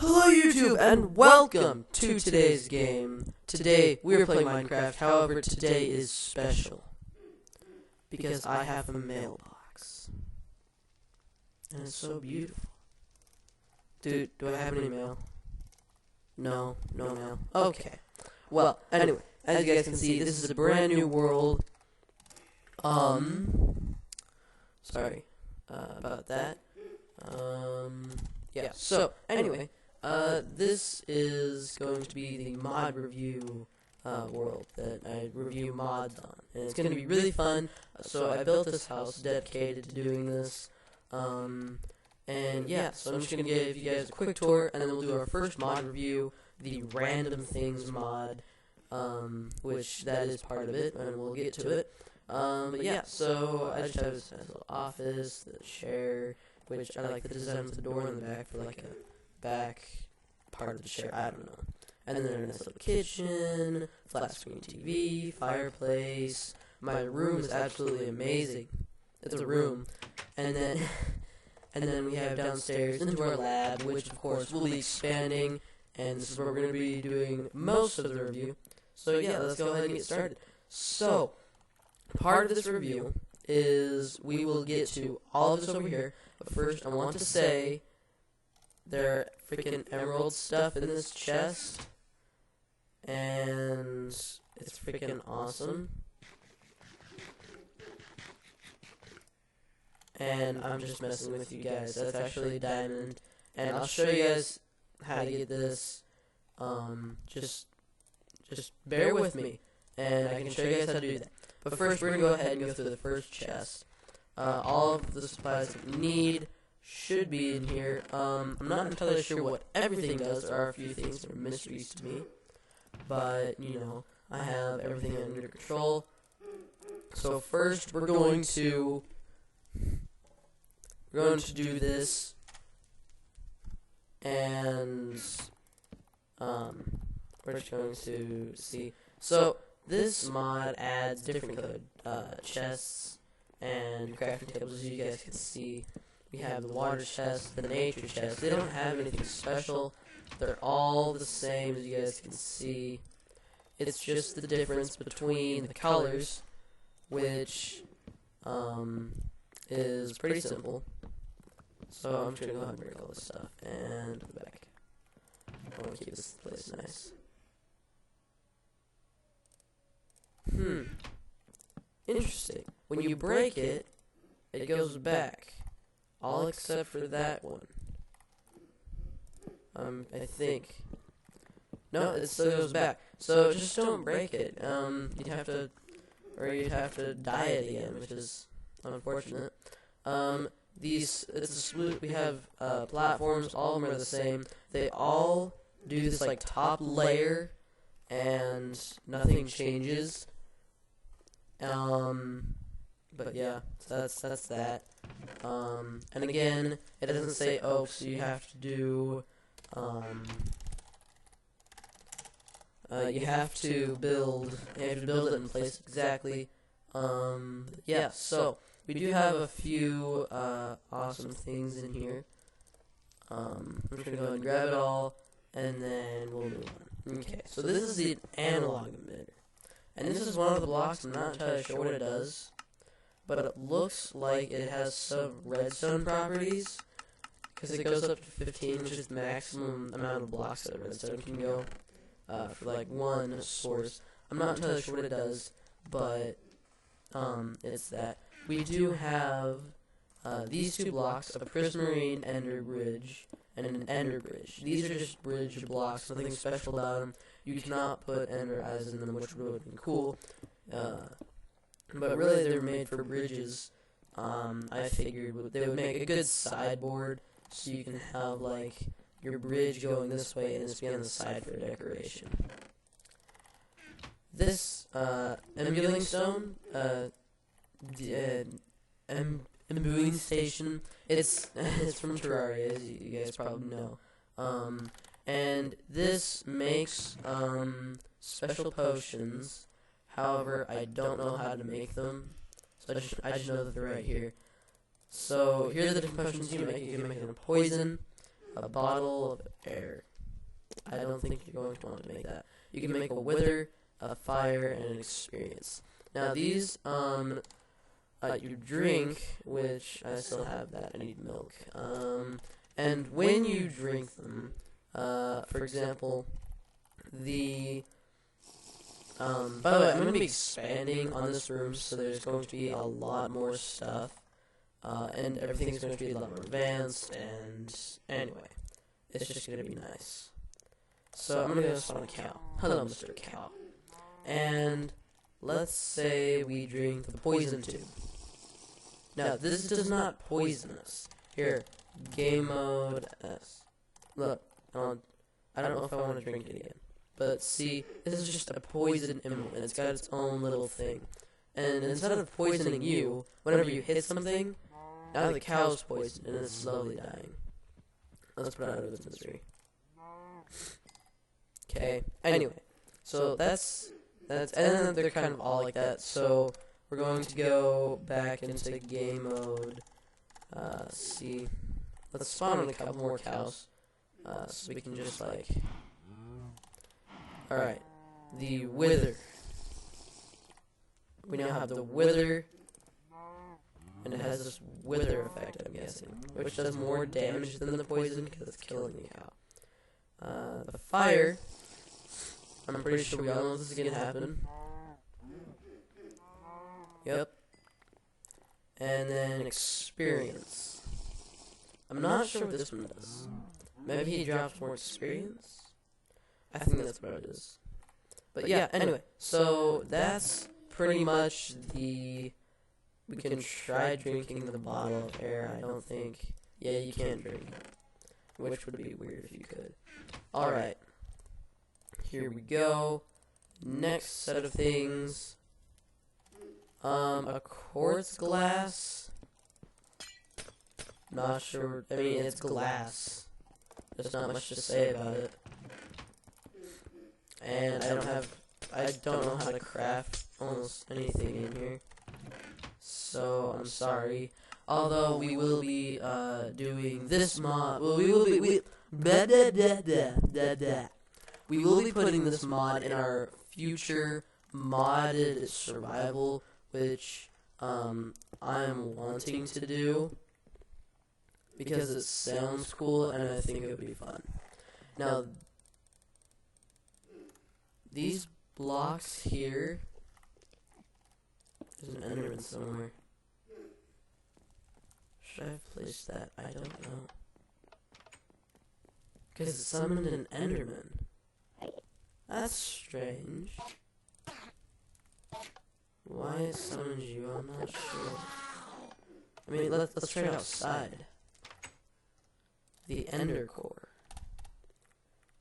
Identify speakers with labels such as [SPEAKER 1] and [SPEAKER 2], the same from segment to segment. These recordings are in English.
[SPEAKER 1] Hello YouTube and welcome to today's game. Today we are playing Minecraft, however today is special because I have a mailbox. And it's so beautiful. Dude, do I have any mail? No mail. Okay. Well, anyway, as you guys can see, this is a brand new world. Sorry about that. Yeah, so, anyway, this is going to be the mod review world that I review mods on, and it's going to be really fun. So I built this house dedicated to doing this, and yeah, so I'm just going to give you guys a quick tour, and then we'll do our first mod review, the random things mod, which that is part of it, and we'll get to it. But yeah, so I just have this nice little office, the chair, which I like the design of the door in the back for like a back part of the chair, I don't know. And then there's a nice little kitchen, flat screen TV, fireplace. My room is absolutely amazing. It's a room. And then we have downstairs into our lab, which of course will be expanding, and this is where we're going to be doing most of the review. So yeah, let's go ahead and get started. So, part of this review is we will get to all of this over here, but first I want to say there are freaking emerald stuff in this chest, and it's freaking awesome. And I'm just messing with you guys. That's actually a diamond, and I'll show you guys how to get this. Just bear with me, and I can show you guys how to do that. But first, we're going to go ahead and go through the first chest. All of the supplies that we need should be in here. I'm not entirely sure what everything does. There are a few things that are mysteries to me. But, you know, I have everything under control. So first, we're going to do this. And, we're just going to see. So, this mod adds different colored chests and crafting tables, as you guys can see. We have the water chest, the nature chest. They don't have anything special. They're all the same, as you guys can see. It's just the difference between the colors, which is pretty simple. So I'm just going to go ahead and break all this stuff and put it back. I want to keep this place nice. Interesting. When you break it, it goes back. All except for that one. I think. No, it still goes back. So just don't break it. You'd have to dye it again, which is unfortunate. It's a smooth. We have platforms. All of them are the same. They all do this like top layer, and nothing changes. But yeah, so that's that. And again, it doesn't say oak, so you have to do, you have to build it in place exactly. Yeah, so we do have a few awesome things in here. I'm just gonna go ahead and grab it all, and then we'll move on. Okay, so this is the analog emitter. And this is one of the blocks. I'm not entirely sure what it does, but it looks like it has some redstone properties, because it goes up to 15, which is the maximum amount of blocks that redstone can go for like one source. I'm not entirely sure what it does, but it's that. We do have these two blocks, a prismarine ender bridge and an ender bridge. These are just bridge blocks, nothing special about them. You cannot put ender eyes in them, which would have been cool. But really, they're made for bridges. I figured they would make a good sideboard, so you can have like your bridge going this way and it's be on the side for decoration. This emulating stone, imbuing station. It's from Terraria, as you guys probably know. And this makes special potions. However, I don't know how to make them, so I just know that they're right here. So here are the different potions you can make. You can make it in poison, a bottle of air. I don't think you're going to want to make that. You can make a wither, a fire, and an experience. Now these, you drink, which I still have that. I need milk. And when you drink them, for example, by the way, I'm going to be expanding on this room, so there's going to be a lot more stuff, and everything's going to be a lot more advanced, and anyway, it's just going to be nice. So I'm going to go spawn a cow. Hello, Mr. Cow. And let's say we drink the poison tube. Now, this does not poison us. Here, game mode S. Look, I don't know if I want to drink it again. But see, this is just a poison emerald, and it's got its own little thing. And instead of poisoning you, whenever you hit something, now the cow's poisoned, and it's slowly dying. Let's put it out of its misery. Okay, anyway, so that's, and then they're kind of all like that, so we're going to go back into game mode, see, let's spawn in a couple more cows, so we can just, like, alright, the wither, we now have the wither, and it has this wither effect, I'm guessing, which does more damage than the poison, because it's killing the cow. The fire, I'm pretty sure we all know this is gonna happen. Yep. And then experience. I'm not sure what this one does. Maybe he drops more experience? I think that's what it is. But yeah, anyway, so that's pretty much we can try drinking the bottle of air. I don't think, yeah, you can't drink it, which would be weird if you could. Alright. Here we go. Next set of things. A quartz glass. Not sure. I mean, it's glass. There's not much to say about it. And I don't know how to craft almost anything in here. So, I'm sorry. Although, we will be, doing this mod. Well, we will be, we will be putting this mod in our future modded survival, which I'm wanting to do because it sounds cool and I think it would be fun. Now, these blocks here, there's an enderman somewhere. Should I have placed that? I don't know. Because it summoned an enderman. That's strange. Why it summoned you, I'm not sure. I mean, let's try it outside. The ender core.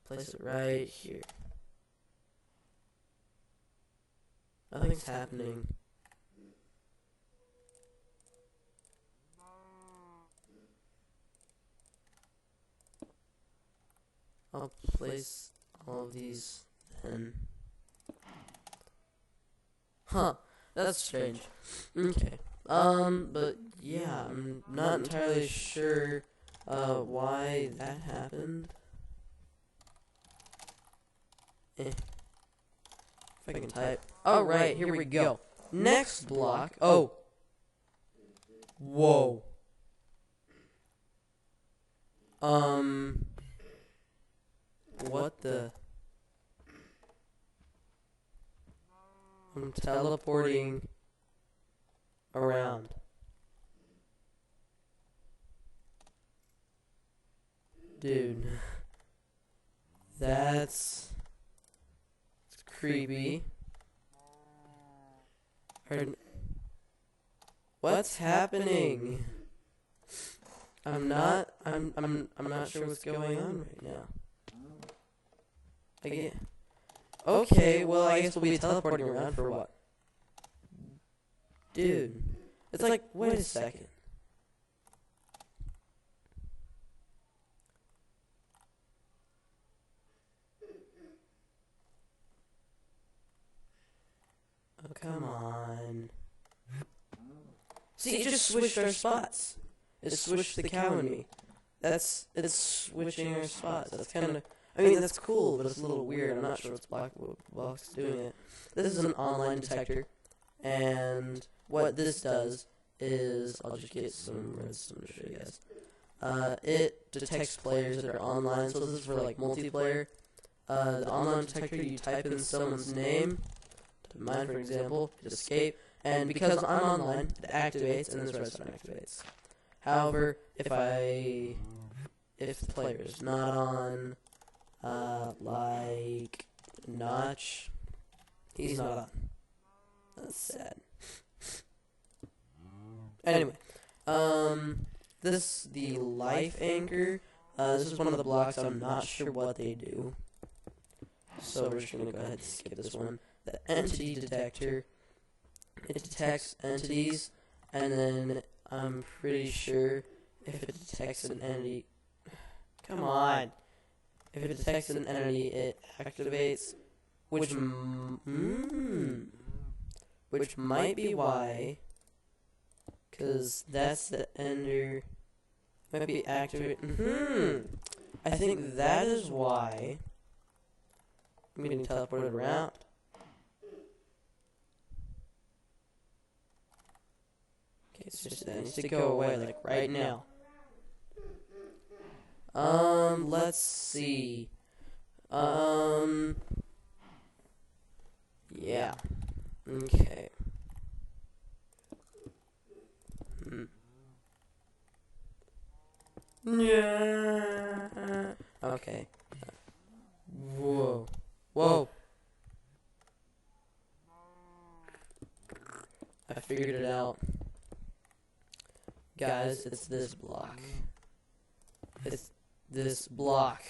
[SPEAKER 1] Place it right here. Nothing's happening. I'll place all of these then. Huh, that's strange. Okay. But yeah, I'm not entirely sure why that happened. If I can type. Oh, right, here we go. Next block. Oh. Whoa. What the? I'm teleporting around. Dude. That's creepy. What's happening? I'm not sure what's going on right now. Again. Okay, well, I guess we'll be teleporting around for what? Dude. It's like, wait a second. Oh, come on. See, it just switched our spots. It switched the cow and me. it's switching our spots. That's kind of, I mean, that's cool, but it's a little weird. I'm not sure what's Blockbox doing it. This is an online detector, and what this does is, I'll just get some redstone to show you guys. It detects players that are online, so this is for like multiplayer. The online detector, you type in someone's name, mine for example, hit escape, and because I'm online, it activates, and this redstone activates. However, if the player is not on, like Notch, he's not on. That's sad. Anyway, the life anchor, this is one of the blocks. I'm not sure what they do, so we're just gonna go ahead and skip this one. The entity detector, it detects entities, and then I'm pretty sure if it detects an entity, come on, if it detects an entity, it activates, which might be why, because that's the ender, might be activate. I think that is why I'm getting teleported around. Okay, it's just that needs to go away, like right now. Let's see. Yeah. Okay. Yeah. Okay. Whoa. Whoa. I figured it out. Guys, it's this block. It's this block.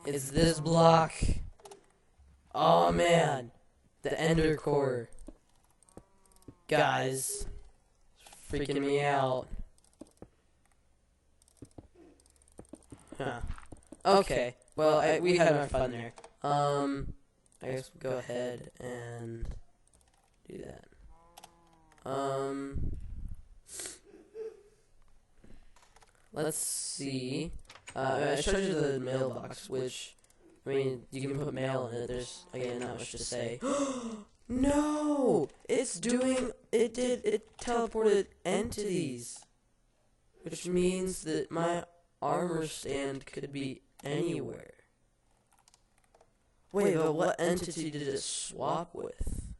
[SPEAKER 1] It's this block. Oh man. The ender core. Guys. Freaking me out. Huh. Okay. Well, we had our fun there. I guess we'll go ahead and do that. Let's see. I showed you the mailbox, which, I mean, you can put mail in it. There's, again, not much to say. No! It teleported entities. Which means that my armor stand could be anywhere. Wait, but what entity did it swap with?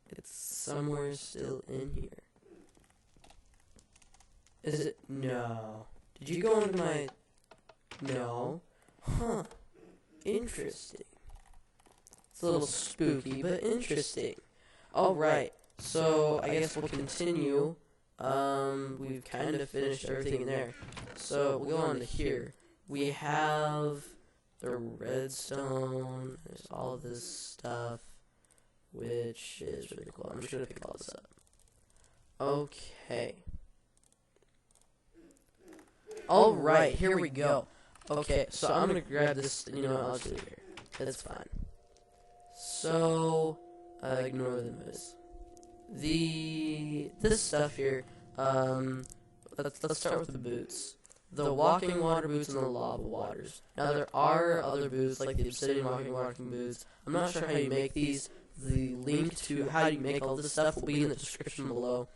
[SPEAKER 1] It's somewhere still in here. Is it? No. Did you go into my... No. Huh. Interesting. It's a little spooky, but interesting. Alright, so I guess we'll continue. We've kind of finished everything in there. So we'll go on to here. We have the redstone. There's all of this stuff, which is really cool. I'm just going to pick all this up. Okay. Alright, here we go. Okay, so I'm going to grab this, I'll just leave it here. It's fine. So, ignore the noise. This stuff here, let's start with the boots. The walking water boots and the lava waters. Now there are other boots, like the obsidian walking boots. I'm not sure how you make these. The link to how you make all this stuff will be in the description below.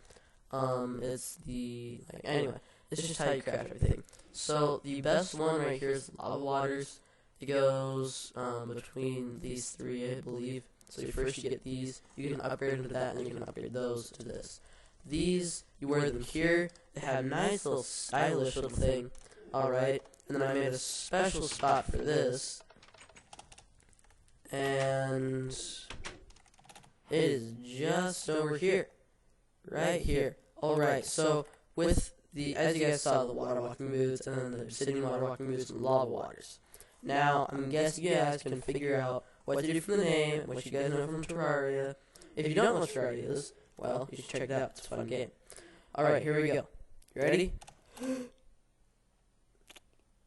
[SPEAKER 1] Anyway, it's just how you craft everything. So, the best one right here is lava waters. It goes between these three, I believe. So first you get these, you can upgrade them to that, and then you can upgrade those to this. These, you wear them here. They have a nice little stylish little thing. Alright, and then I made a special spot for this. And it is just over here. Right here. Alright, so with as you guys saw, the water walking boots, and then the obsidian water walking boots, and lava waters. Now, I'm guessing you guys can figure out what to do from the name, what you guys know from Terraria. If you don't know what Terraria is, well, you should check it out. It's a fun game. Alright, here we go. You ready?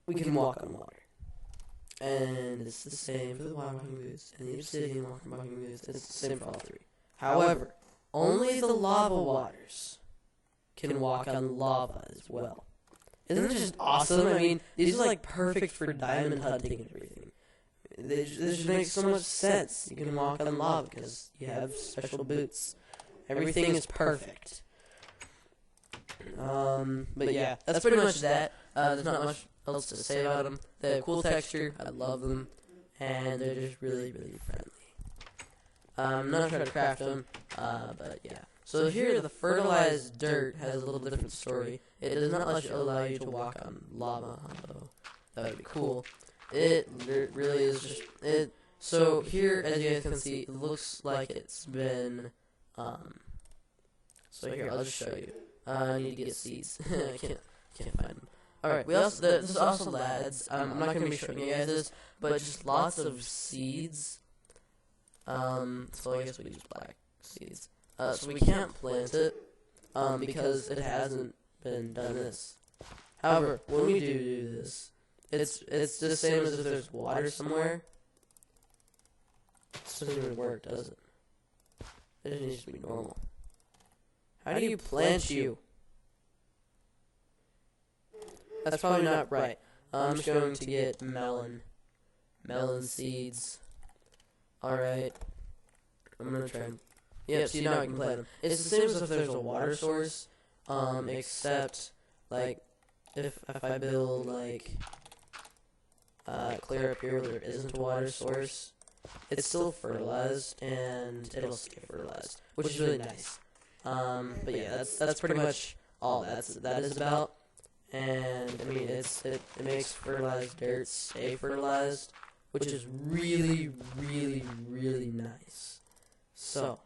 [SPEAKER 1] We can walk on water. And it's the same for the water walking boots and the obsidian walking boots. It's the same for all three. However, only the lava waters can walk on lava as well. Isn't it just awesome? I mean, these are like perfect for diamond hunting and everything. This just makes so much sense. You can walk on lava because you have special boots. Everything is perfect. But yeah, that's pretty much that. There's not much else to say about them. They have cool texture. I love them. And they're just really, really friendly. I'm not trying to craft them, but yeah. So here, the fertilized dirt has a little different story. It does not allow you to walk on lava, although that would be cool. It really is just it. So here, as you guys can see, it looks like it's been. So here, I'll just show you. I need to get seeds. I can't find them. Alright, this is also lads. I'm not gonna be showing you guys this, but just lots of seeds. So I guess we use black seeds. So we can't plant it, because it hasn't been done this. However, when we do this, it's the same as if there's water somewhere. It doesn't even work, does it? It just needs to be normal. How do you plant you? That's probably not right. I'm just going to get melon seeds. Alright. I'm gonna try and... Yep, see now I can plant them. It's the same as if there's a water source, except, like, if I build, like, clear up here where there isn't a water source, it's still fertilized, and it'll stay fertilized, which is really nice. But yeah, that's pretty much all that is about. And I mean, it makes fertilized dirt stay fertilized, which is really, really, really nice. So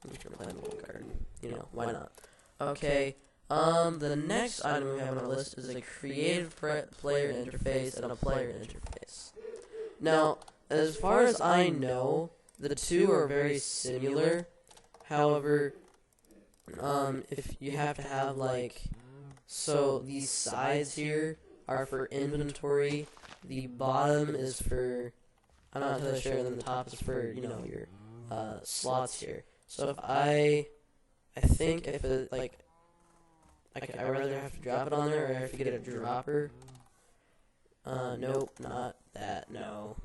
[SPEAKER 1] I'm just gonna plant a little garden. You know, why not? Okay. The next item we have on our list is a creative player interface and a player interface. Now, as far as I know, the two are very similar. However, if you have to have like, so these sides here are for inventory. The bottom is for, I'm not entirely sure, and then the top is for, you know, your slots here. So if I think if it like, I rather have to drop it on there, or I have to get a dropper. Nope, not that. No.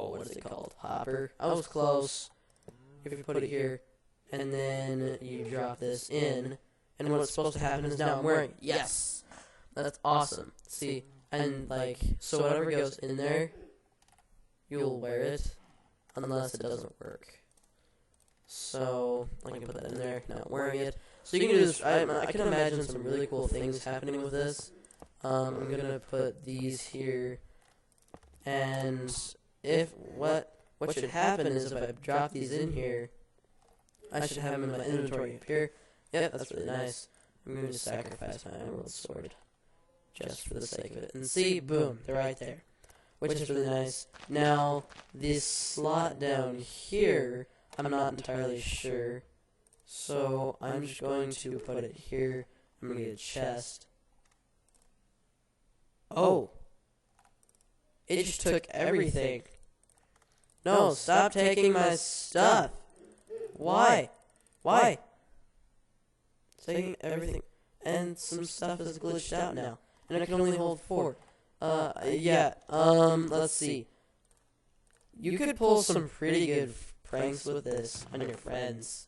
[SPEAKER 1] What is it called? Hopper. I was close. If you put it here, and then you drop this in, and what's supposed to happen is now I'm wearing it. Yes! That's awesome. See, and like, so whatever goes in there, you'll wear it, unless it doesn't work. So, I can put that in there, now I'm wearing it. So you can do this, I can imagine some really cool things happening with this. I'm gonna put these here, and what should happen is if I drop these in here, I should have them in my inventory up here. Yep, that's really nice. I'm going to sacrifice my emerald sword, just for the sake of it. And see, boom, they're right there, which is really nice. Now, this slot down here, I'm not entirely sure, so I'm just going to put it here. I'm going to get a chest. Oh! It just took everything. No, stop taking my stuff! Why? Why? It's taking everything. And some stuff is glitched out now. And I can only hold 4. Yeah, let's see. You could pull some pretty good pranks with this on your friends.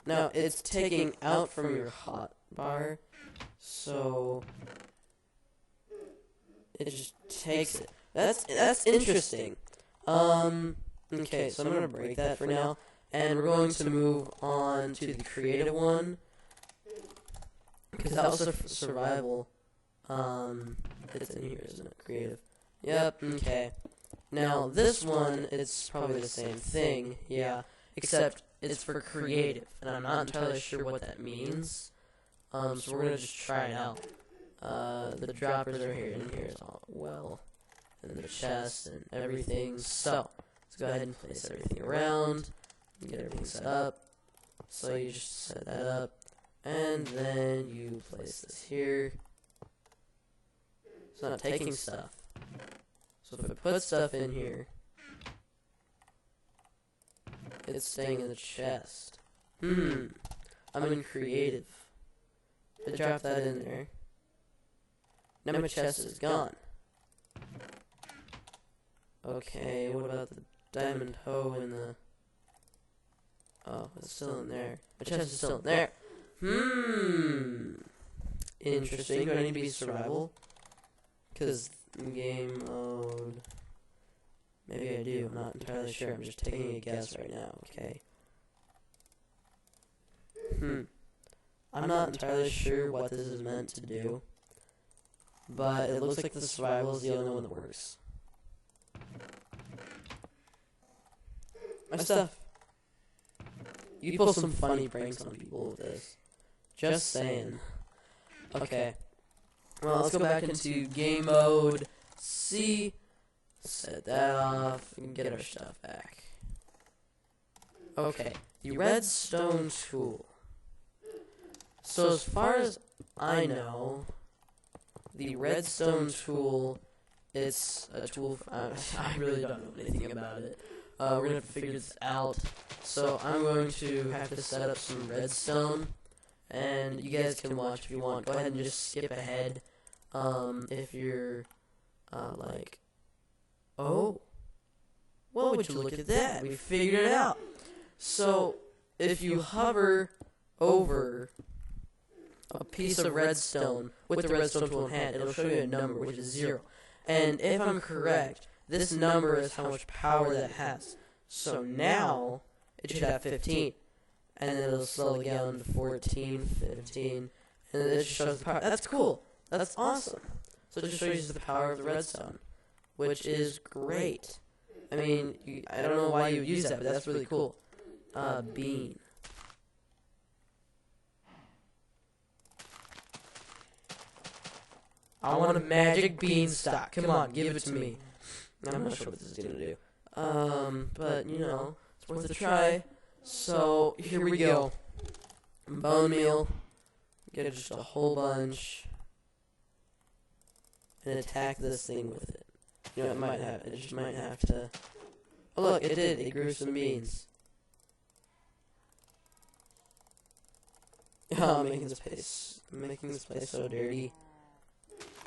[SPEAKER 1] Now, it's taking out from your hotbar, so it just takes it. That's interesting. Okay, so I'm gonna break that for now, and we're going to move on to the creative one, because that was a survival. It's in here, isn't it? Creative. Yep. Okay. Now this one, it's probably the same thing. Yeah, except it's for creative, and I'm not entirely sure what that means. So we're gonna just try it out. The droppers are here, and here's all well, and the chest and everything. So let's go ahead and place everything around and get everything set up. So you just set that up, and then you place this here. It's not taking stuff. So if I put stuff in here, it's staying in the chest. I'm in creative. I dropped that in there. Now my chest is gone. Okay, what about the diamond hoe and the... Oh, it's still in there. My chest is still in there. Interesting. Do I need to be survival? Because game mode... Maybe I do. I'm not entirely sure. I'm just taking a guess right now, okay? I'm not entirely sure what this is meant to do. But it looks like the survival is the only one that works. My stuff. You pull some funny pranks on people with this. Just saying. Okay. Well, let's go back into game mode. See. Set that off and get our stuff back. Okay. The redstone tool. So as far as I know, the redstone tool, it's a tool. I really don't know anything about it. We're gonna have to figure this out. So I'm going to have to set up some redstone, and you guys can watch if you want. Go ahead and just skip ahead. If you're like, oh, well, would you look at that? We figured it out. So if you hover over a piece of redstone with the redstone tool in hand, it'll show you a number, which is 0. And if I'm correct, this number is how much power that has. So now, it should have 15. And then it'll slowly get down to 14, 15. And then it just shows the power. That's cool. That's awesome. So it just shows you the power of the redstone, which is great. I mean, I don't know why you would use that, but that's really cool. Bean. I want a magic beanstalk. Come on, give it to me. I'm not sure what this is gonna do. But you know, it's worth a try. So here we go. Bone meal. Get just a whole bunch, and attack this thing with it. You know, it just might have to. Oh look, it did. It grew some beans. Oh, I'm making this place so dirty.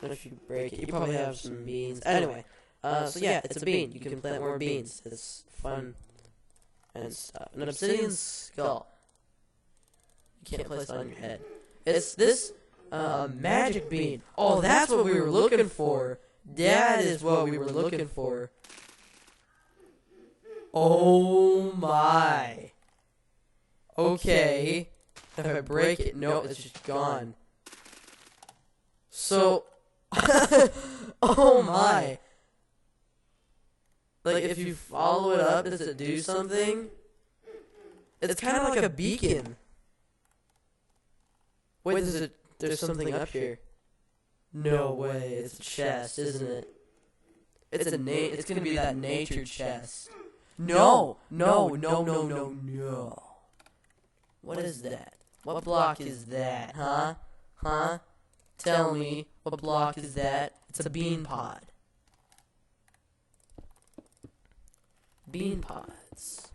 [SPEAKER 1] And if you break it, you probably have some beans. Anyway, so yeah, it's a bean. You can plant more beans. It's fun and stuff. An obsidian skull. You can't place it on your head. It's this magic bean. Oh, that's what we were looking for. That is what we were looking for. Oh my. Okay. If I break it, no, it's just gone. So, oh my. Like, if you follow it up, does it do something? It's kind of like a beacon. Wait, there's something up here. No way, it's a chest, isn't it? It's gonna be that nature chest. No. What is that? What block is that, huh? Tell me, what block is that? It's a bean pod. Bean pods.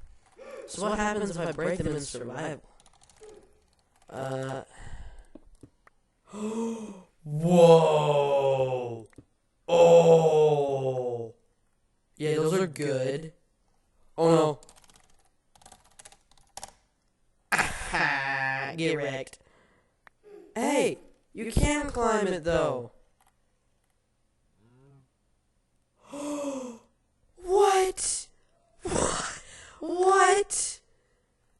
[SPEAKER 1] So what happens if I break them in survival? Whoa! Oh! Yeah, those are good. Oh no. Aha! Get wrecked. Hey! You can climb it though. What? What?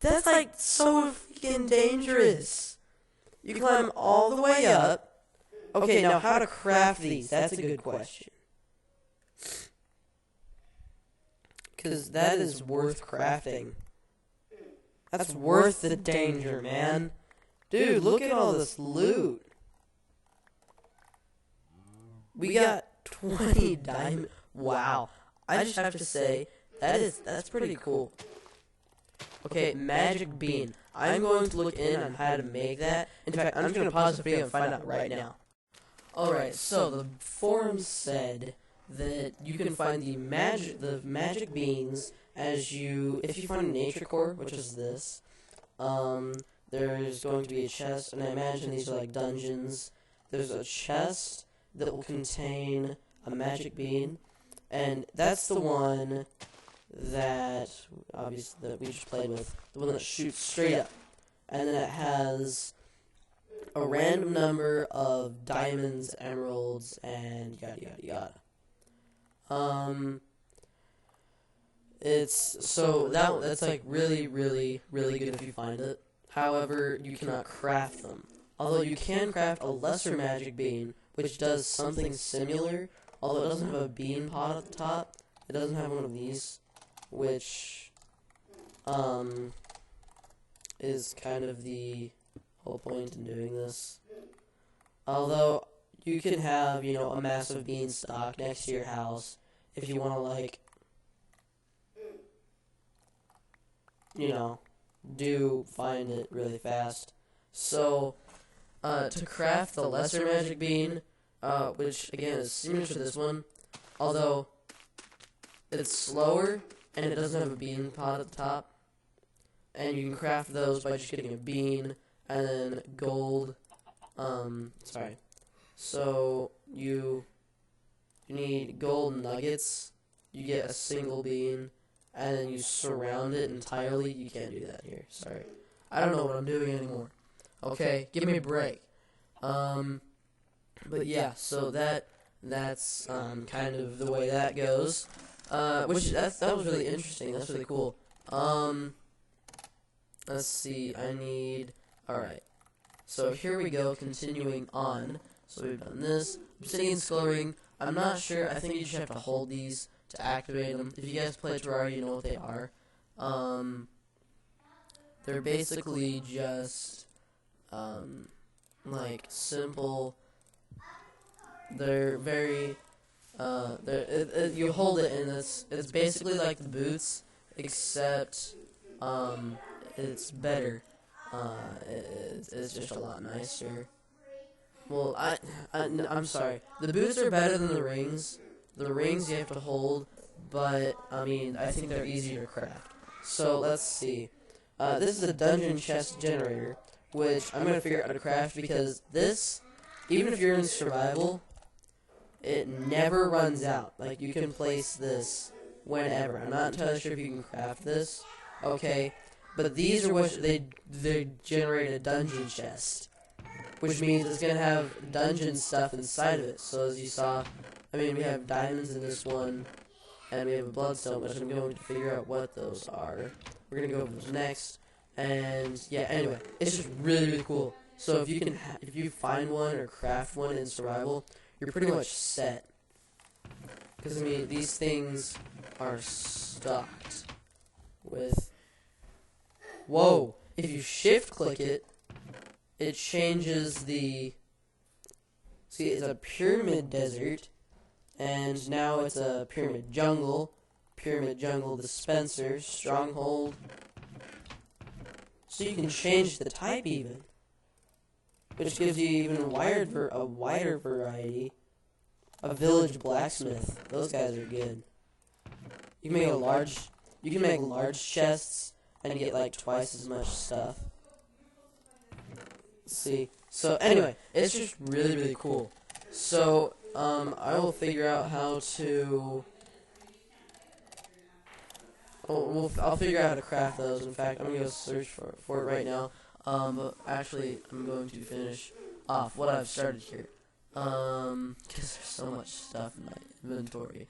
[SPEAKER 1] That's like so freaking dangerous. You climb all the way up. Okay, now how to craft these? That's a good question. Because that is worth crafting. That's worth the danger, man. Dude, look at all this loot. We got 20 diamond. Wow. I just have to say, that's pretty cool. Okay, magic bean. I'm going to look in on how to make that. In fact, I'm just going to pause the video and find out right now. Alright, so the forum said that you can find the magic beans if you find a nature core, which is this, there's going to be a chest, and I imagine these are like dungeons. There's a chest that will contain a magic bean, and that's the one that, obviously, that we just played with, the one that shoots straight up, and then it has a random number of diamonds, emeralds, and yada yada yada. That's like really, really, really good if you find it. However, you cannot craft them. Although you can craft a lesser magic bean, which does something similar, although it doesn't have a bean pot at the top. It doesn't have one of these, which is kind of the whole point in doing this. Although you can have, a massive beanstalk next to your house if you want to, like, find it really fast. So, to craft the lesser magic bean, which again is similar to this one, although it's slower and it doesn't have a bean pot at the top, and you can craft those by just getting a bean and then gold. So you need gold nuggets. You get a single bean, and then you surround it entirely. You can't do that here. Sorry, I don't know what I'm doing anymore. Okay, give me a break. But yeah, so that's kind of the way that goes. That was really interesting. That's really cool. Let's see. Alright. So here we go. Continuing on. So we've done this. Obsidian skull ring. I'm not sure. I think you just have to hold these to activate them. If you guys play Terraria, you know what they are. They're basically just like simple. They're very you hold it and it's basically like the boots, except it's better. It's just a lot nicer. Well, I'm sorry. The boots are better than the rings. The rings you have to hold, but I think they're easier to craft. So let's see. This is a dungeon chest generator, which I'm gonna figure out how to craft because this, even if you're in survival, it never runs out. Like, you can place this whenever. I'm not entirely sure if you can craft this. Okay, but these are what they generate a dungeon chest, which means it's gonna have dungeon stuff inside of it. So as you saw, we have diamonds in this one, and we have a bloodstone, which I'm going to figure out what those are. We're gonna go over those next, and yeah. Anyway, it's just really, really cool. So if you find one or craft one in survival, you're pretty much set. Because these things are stocked with. Whoa! If you shift click it, it changes the. See, it's a pyramid desert, and now it's a pyramid jungle dispenser, stronghold. So you can change the type even, which gives you even a wider variety. A village blacksmith. Those guys are good. You can make large chests and get like twice as much stuff. Let's see. So anyway, it's just really, really cool. So I will figure out how to. I'll figure out how to craft those. In fact, I'm gonna go search for it right now. But actually, I'm going to finish off what I've started here. Because there's so much stuff in my inventory.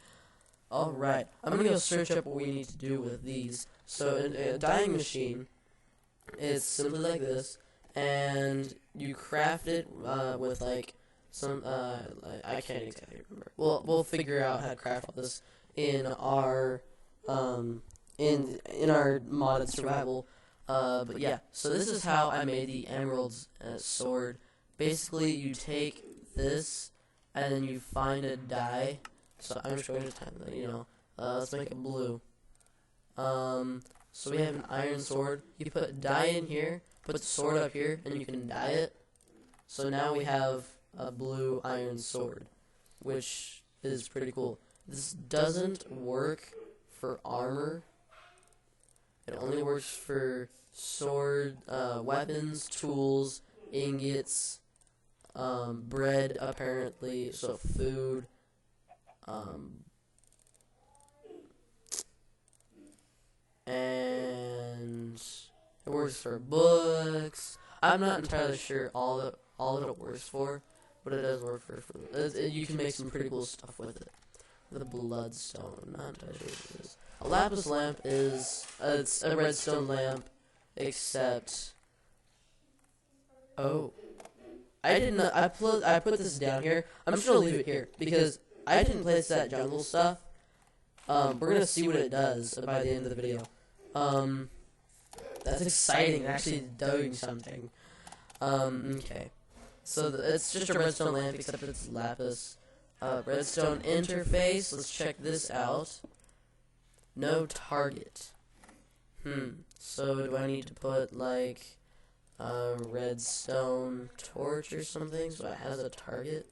[SPEAKER 1] Alright, I'm gonna go search up what we need to do with these. So, in a dyeing machine, it's simply like this, and you craft it with like some. I can't exactly remember. We'll figure out how to craft all this in our in our modded survival. But yeah, so this is how I made the emerald's sword. Basically, you take this, and then you find a dye. So I'm just going to type that, let's make it blue. So we have an iron sword. You put dye in here, put the sword up here, and you can dye it. So now we have a blue iron sword, which is pretty cool. This doesn't work for armor. It only works for sword, weapons, tools, ingots, bread apparently, so food, and it works for books. I'm not entirely sure all that it works for, but it does work for you can make some pretty cool stuff with it. The bloodstone, not entirely sure what it is. A lapis lamp is it's a redstone lamp, except I didn't. I put this down here. I'm just gonna leave it here because I didn't place that jungle stuff. We're gonna see what it does by the end of the video. That's exciting. Actually doing something. Okay. So it's just a redstone lamp, except it's lapis. Redstone interface. Let's check this out. No target. So do I need to put like a redstone torch or something so it has a target?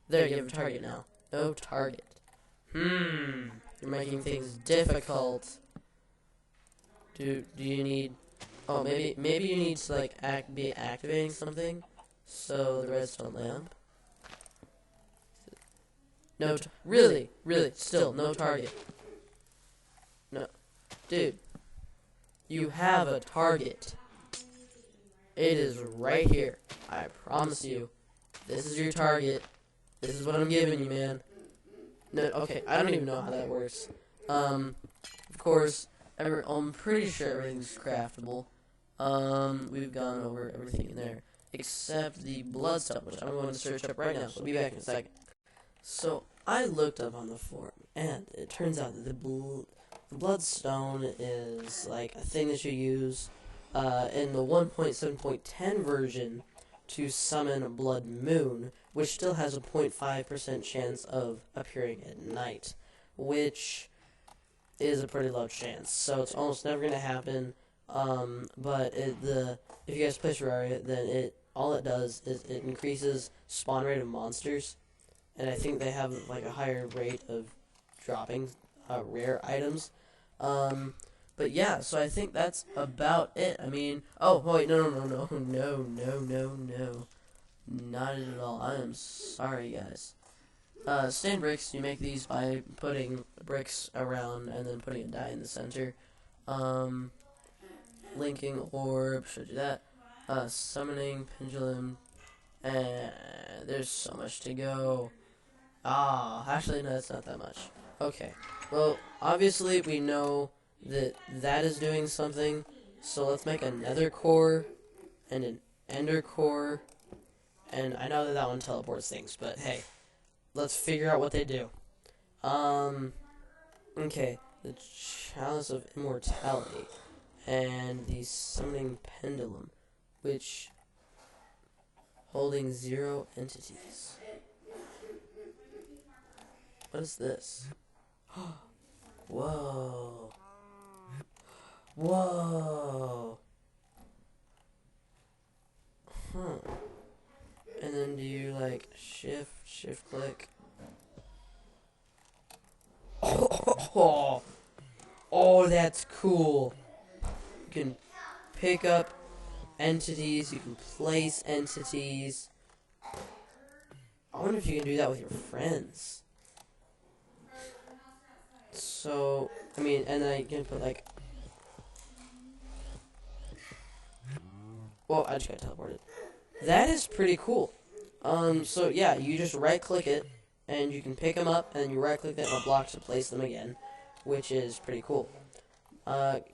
[SPEAKER 1] There, you have a target now. No target. You're making things difficult. Do you need? Oh, maybe you need to like be activating something. So the redstone lamp. No, really, still no target. No, dude, you have a target. It is right here. I promise you. This is your target. This is what I'm giving you, man. No, okay, I don't even know how that works. Of course, I'm pretty sure everything's craftable. We've gone over everything in there except the bloodstone, which I'm going to search up right now. So I'll be back in a second. So I looked up on the forum, and it turns out that the bloodstone is like a thing that you use in the 1.7.10 version to summon a blood moon, which still has a 0.5% chance of appearing at night, which is a pretty low chance. So it's almost never going to happen. But if you guys play Terraria, then all it does is it increases spawn rate of monsters. And I think they have like a higher rate of dropping rare items. But yeah, so I think that's about it. I mean, oh wait, no, not at all. I am sorry, guys. Stand bricks. You make these by putting bricks around and then putting a die in the center. Linking orb. Showed you that. Summoning pendulum. And there's so much to go. Actually, no, that's not that much. Okay. Well, obviously, we know that is doing something. So let's make a nether core and an ender core. And I know that one teleports things, but hey, let's figure out what they do. Okay. The chalice of immortality and the summoning pendulum, which holding 0 entities. What is this? Whoa. Whoa. And then do you like shift click? Oh, that's cool. You can pick up entities, you can place entities. I wonder if you can do that with your friends. So, I mean, and then I can put like... Well, I just got teleported. That is pretty cool. So yeah, you just right click it, and you can pick them up, and you right click that on a block to place them again, which is pretty cool.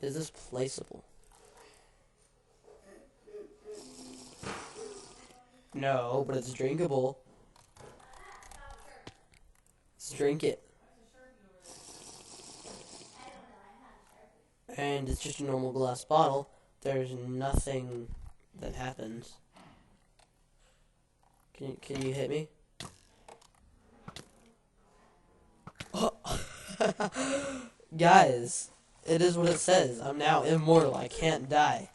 [SPEAKER 1] Is this placeable? No, but it's drinkable. Let's drink it. And it's just a normal glass bottle. There's nothing that happens. Can you hit me? Oh. Guys, it is what it says. I'm now immortal. I can't die.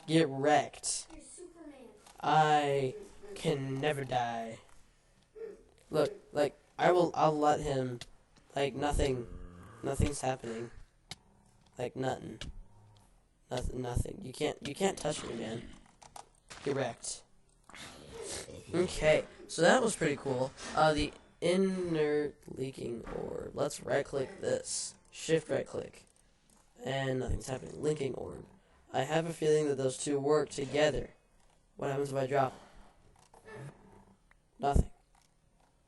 [SPEAKER 1] Get wrecked. I can never die. Look, like I'll let him. Like nothing's happening. Like nothing. Nothing. You can't touch me, man. Get wrecked. Okay, so that was pretty cool. The inner leaking orb. Let's right-click this. Shift right-click. And nothing's happening. Linking orb. I have a feeling that those two work together. What happens if I drop? Nothing.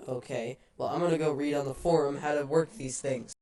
[SPEAKER 1] Okay, well, I'm gonna go read on the forum how to work these things.